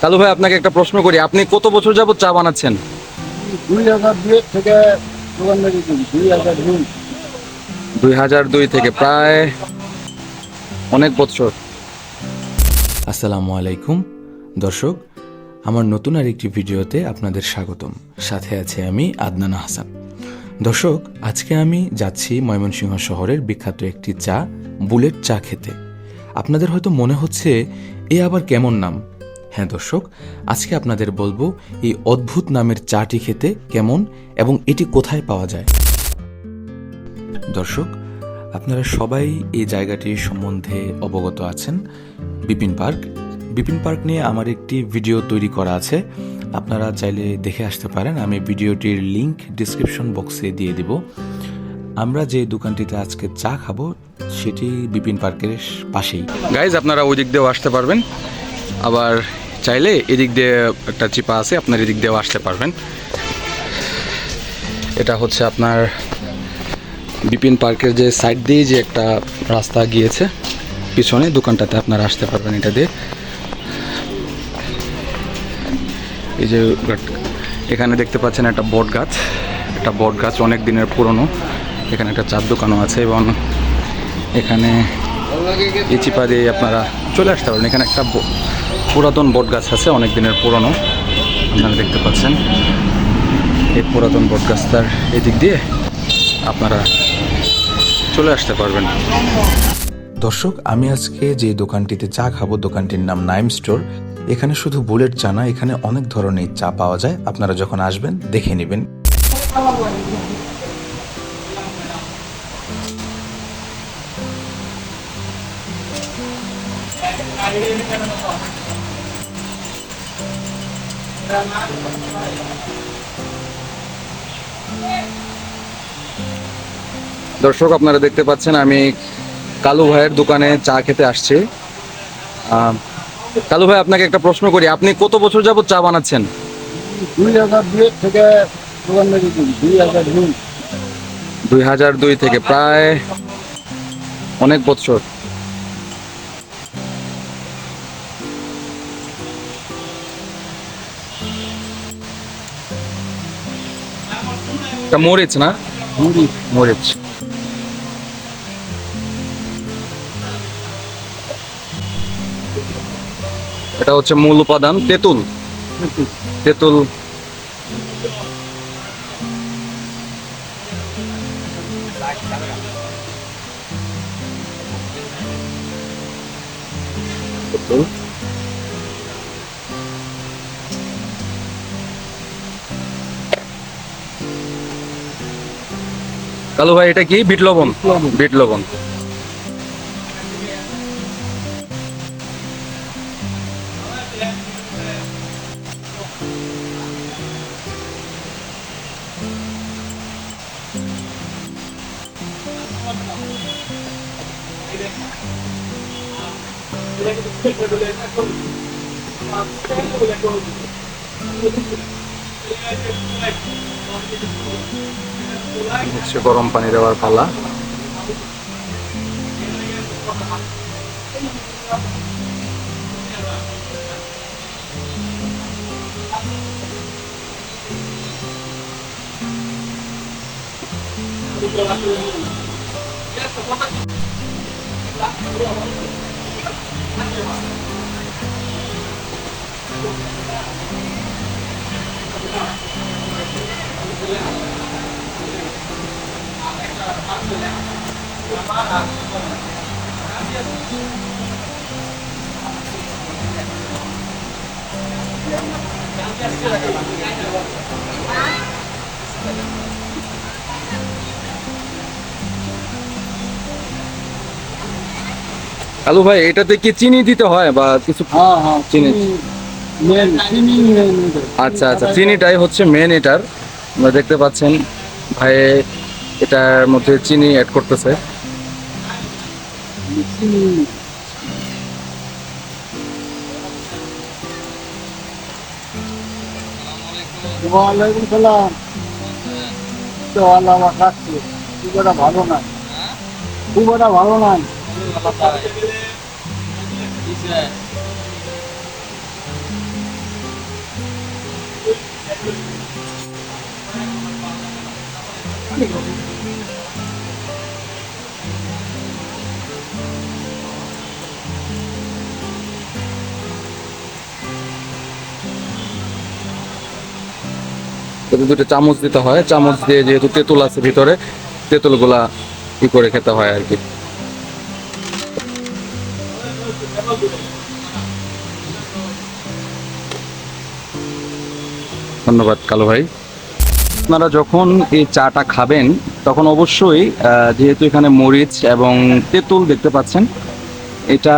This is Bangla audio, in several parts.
কালু ভাই, আপনাকে একটা প্রশ্ন করি, আপনি কত বছর যাবত চা বানাচ্ছেন? 2002 থেকে দোকানদারি করি। 2002। 2002 থেকে প্রায় অনেক বছর। আসসালামু আলাইকুম দর্শক, আমার নতুন আরেকটি ভিডিওতে আপনাদের স্বাগতম। সাথে আছে আমি আদনান হাসান। দর্শক, আজকে আমি যাচ্ছি ময়মনসিংহ শহরের বিখ্যাত একটি চা, বুলেট চা খেতে। আপনাদের হয়তো মনে হচ্ছে এ আবার কেমন নাম। হ্যাঁ দর্শক, আজকে আপনাদের বলবো এই অদ্ভুত নামের চাটি খেতে কেমন এবং এটি কোথায় পাওয়া যায়। দর্শক, আপনারা সবাই এই জায়গাটির সম্বন্ধে অবগত আছেন। বিপিন পার্ক নিয়ে আমার একটি ভিডিও তৈরি করা আছে, আপনারা চাইলে দেখে আসতে পারেন। আমি ভিডিওটির লিংক ডিসক্রিপশন বক্সে দিয়ে দিব। আমরা যে দোকানটিতে আজকে চা খাবো সেটি বিপিন পার্কের পাশেই। গাইজ, আপনারা ওই দিক দিয়েও আসতে পারবেন, আবার চাইলে এদিক দিয়ে একটা চিপা আছে, আপনার এদিক দিয়েও আসতে পারবেন। এটা হচ্ছে আপনার বিপিন পার্কের যে সাইড দিয়ে যে একটা রাস্তা গিয়েছে পিছনে, দোকানটাতে আপনারা আসতে পারবেন এটা দিয়ে। এই যে এখানে দেখতে পাচ্ছেন একটা বট গাছ অনেক দিনের পুরনো। এখানে একটা চার দোকানও আছে এবং এখানে এই চিপা দিয়ে আপনারা চলে আসতে পারবেন। এখানে একটা পুরাতন বট গাছ আছে, অনেক দিনের পুরনো, আপনারা দেখতে পাচ্ছেন। এই পুরাতন বট গাছটার এদিক দিয়ে আপনারা চলে আসতে পারবেন। দর্শক, আমি আজকে যে দোকানটিতে চা খাবো দোকানটির নাম নাইম স্টোর। এখানে শুধু বুলেট চা না, এখানে অনেক ধরনের চা পাওয়া যায়। আপনারা যখন আসবেন দেখে নেবেন। দর্শক, আপনারা দেখতে পাচ্ছেন আমি কালু ভাইয়ের দোকানে চা খেতে আসছি। কালু ভাই, আপনাকে একটা প্রশ্ন করি, আপনি কত বছর যাবত চা বানাচ্ছেন? 2002 থেকে দোকানদারি করি। 2002। 2002 থেকে প্রায় অনেক বছর। এটা মরিচ না? মুড়ি। মরিচ। এটা হচ্ছে মূল উপাদান তেঁতুল। তেঁতুল। তেঁতুল। কালু ভাই, এটা কি? বিট লবণ। বিট লবণ। হচ্ছে গরম পানি দেওয়ার পালা। কালু ভাই, এটাতে কি চিনি দিতে হয় বা কিছু? হ্যাঁ হ্যাঁ, চিনি। চিনি মেন। আচ্ছা আচ্ছা, চিনিটাই হচ্ছে মেন এটার। আপনারা দেখতে পাচ্ছেন ভাই এটার মধ্যে চিনি অ্যাড করতেছে। চিনি। ওয়ালাইকুম সালাম। তো আল্লাহ আমার রাখছে। খুব একটা ভালো নাই। খুব একটা ভালো নাই। এতে দুটো চামচ দিতে হয়, চামচ দিয়ে যেহেতু তেঁতুল আছে ভিতরে, তেঁতুলগুলা ই করে খেতে হয় আর কি। ধন্যবাদ কালু ভাই। আপনারা যখন এই চাটা খাবেন তখন অবশ্যই যেহেতু এখানে মরিচ এবং তেঁতুল দেখতে পাচ্ছেন, এটা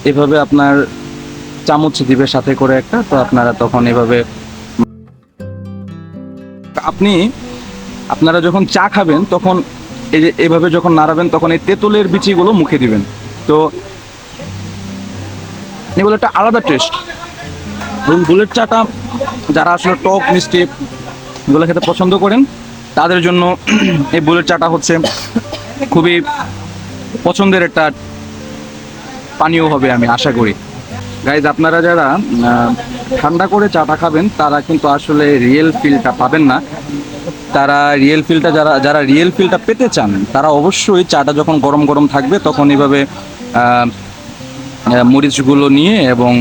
এভাবে আপনার চামচ দিবে সাথে করে একটা, তো আপনারা তখন এভাবে আপনারা যখন চা খাবেন তখন এই যে এভাবে যখন নাড়াবেন তখন এই তেঁতুলের বিচিগুলো মুখে দিবেন, তো এগুলো একটা আলাদা টেস্ট। এবং বুলেট চাটা যারা আসলে টক মিষ্টি এগুলো খেতে পছন্দ করেন তাদের জন্য এই বুলেট চাটা হচ্ছে খুবই পছন্দের একটা পানীয় হবে আমি আশা করি। গাইজ, আপনারা যারা ঠান্ডা করে চাটা খাবেন তারা কিন্তু আসলে রিয়েল ফিলটা পাবেন না। তারা রিয়েল ফিলটা যারা রিয়েল ফিলটা পেতে চান তারা অবশ্যই চাটা যখন গরম গরম থাকবে তখন এইভাবে মরিচগুলো নিয়ে এবং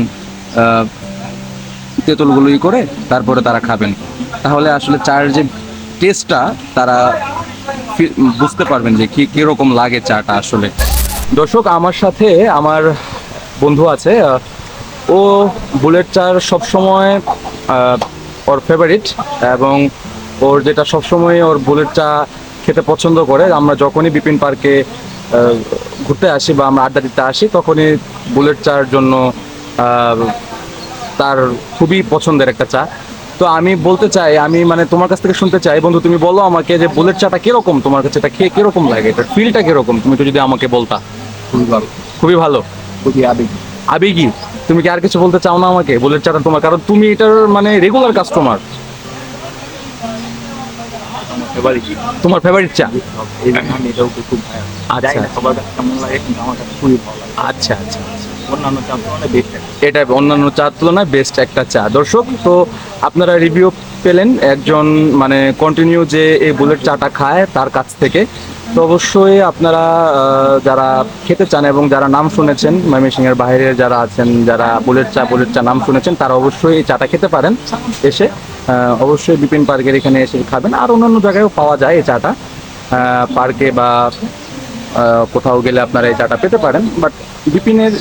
তেঁতুলগুলো ই করে তারপরে তারা খাবেন, তাহলে আসলে চায়ের যে টেস্টটা তারা বুঝতে পারবেন যে কীরকম লাগে চাটা আসলে। দর্শক, আমার সাথে আমার বন্ধু আছে, ও বুলেট চার সবসময় ওর ফেভারিট, এবং ওর যেটা সবসময় ওর বুলেট চা খেতে পছন্দ করে। আমরা যখনই বিপিন পার্কে ঘুরতে আসি বা আমরা আড্ডা দিতে আসি তখনই বুলেট চার জন্য তার খুবই পছন্দের একটা চা। তো আমি বলতে চাই, আমি মানে তোমার কাছ থেকে শুনতে চাই বন্ধু, তুমি বলো আমাকে যে বুলেট চাটা কিরকম তোমার কাছে, এটা খেয়ে কিরকম লাগে, এটা ফিলটা কিরকম, তুমি তো যদি আমাকে বলতা। খুবই ভালো, খুবই ভালো, খুবই আবেগী। আবেগী। তুমি কি আর কিছু বলতে চাও না আমাকে বুলেট চাটা তোমার, কারণ তুমি এটার মানে রেগুলার কাস্টমার। এবারে কি তোমার ফেভারিট চা? এই জন্য আমি এটাও খুব আচ্ছা সবার কাছে কেমন লাগে, কিন্তু আমার কাছে খুবই ভালো লাগে। আচ্ছা আচ্ছা, অন্যান্য চা মানে বেস্ট। এটা অন্যান্য চার তুলনায় বেস্ট একটা চা। দর্শক, তো আপনারা রিভিউ পেলেন একজন মানে কন্টিনিউ যে এই বুলেট চাটা খায় তার কাছ থেকে। তো অবশ্যই আপনারা যারা খেতে চান এবং যারা নাম শুনেছেন ময়মনসিংহের বাইরে যারা আছেন, যারা বুলেট চা নাম শুনেছেন, তারা অবশ্যই এই চাটা খেতে পারেন এসে। অবশ্যই বিপিন পার্কের এখানে এসে খাবেন, আর অন্যান্য জায়গায়ও পাওয়া যায় এই চাটা, পার্কে বা কোথাও গেলে আপনারা এই চাটা পেতে পারেন। বাট বিপিনের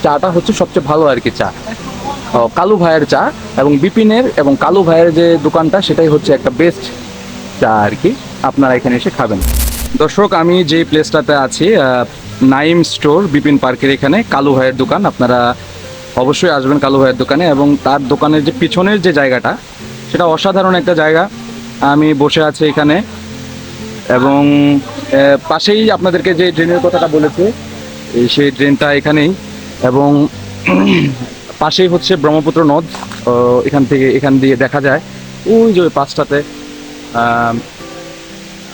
চাটা হচ্ছে সবচেয়ে ভালো আর কি চা, কালু ভাইয়ের চা। এবং বিপিনের এবং কালু ভাইয়ের যে দোকানটা সেটাই হচ্ছে একটা বেস্ট চা আর কি, আপনারা এখানে এসে খাবেন। দর্শক, আমি যে প্লেসটাতে আছি নাইম স্টোর বিপিন পার্কের এখানে কালু ভাইয়ের দোকান, আপনারা অবশ্যই আসবেন কালু ভাইয়ের দোকানে। এবং তার দোকানের যে পিছনের যে জায়গাটা সেটা অসাধারণ একটা জায়গা। আমি বসে আছি এখানে, এবং পাশেই আপনাদেরকে যে ড্রেনের কথাটা বলেছে সেই ড্রেনটা এখানেই, এবং পাশেই হচ্ছে ব্রহ্মপুত্র নদ। এখান দিয়ে দেখা যায় ওই যে পাঁচটাতে,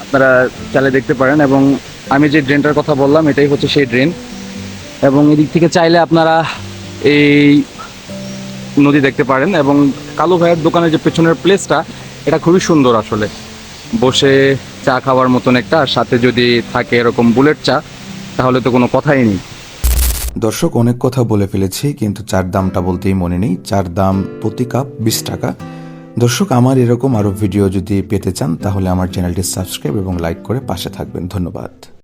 আপনারা চাইলে দেখতে পারেন। এবং আমি যে ড্রেনটার কথা বললাম এটাই হচ্ছে সেই ড্রেন, এবং এদিক থেকে চাইলে আপনারা এই নদী দেখতে পারেন। এবং কালু ভাইয়ের দোকানের যে পেছনের প্লেসটা এটা খুবই সুন্দর আসলে, বসে চা খাওয়ার মতন একটা, আর সাথে যদি থাকে এরকম বুলেট চা তাহলে তো কোনো কথাই নেই। দর্শক, অনেক কথা বলে ফেলেছি, কিন্তু চার দামটা বলতেই মনে নেই। চার দাম প্রতি কাপ 20 টাকা। দর্শক, আমার এরকম আরও ভিডিও যদি পেতে চান তাহলে আমার চ্যানেলটি সাবস্ক্রাইব এবং লাইক করে পাশে থাকবেন। ধন্যবাদ।